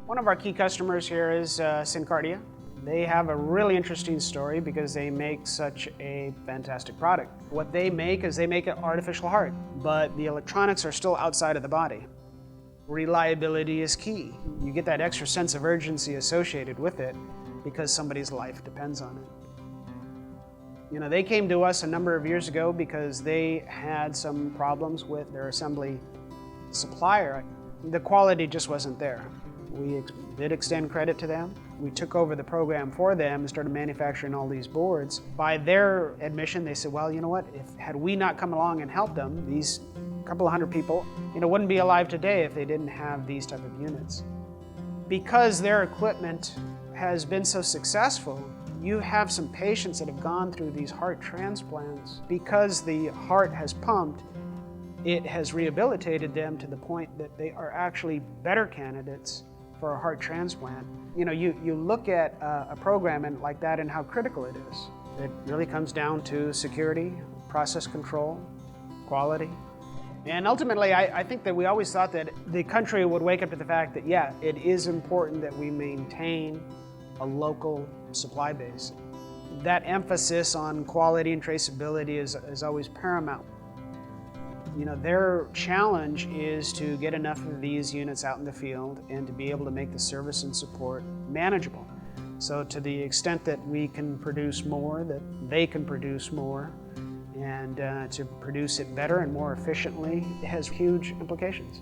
One of our key customers here is Syncardia. They have a really interesting story because they make such a fantastic product. What they make is they make an artificial heart, but the electronics are still outside of the body. Reliability is key. You get that extra sense of urgency associated with it because somebody's life depends on it. You know, they came to us a number of years ago because they had some problems with their assembly supplier. The quality just wasn't there. We did extend credit to them. We took over the program for them and started manufacturing all these boards. By their admission, they said, well, you know what, had we not come along and helped them, these couple of hundred people, wouldn't be alive today if they didn't have these type of units. Because their equipment has been so successful, you have some patients that have gone through these heart transplants. Because the heart has pumped, it has rehabilitated them to the point that they are actually better candidates for a heart transplant. You look at a program like that and how critical it is. It really comes down to security, process control, quality. And ultimately, I think that we always thought that the country would wake up to the fact that, yeah, it is important that we maintain a local supply base. That emphasis on quality and traceability is always paramount. Their challenge is to get enough of these units out in the field and to be able to make the service and support manageable. So to the extent that we can produce more, that they can produce more, and to produce it better and more efficiently, it has huge implications.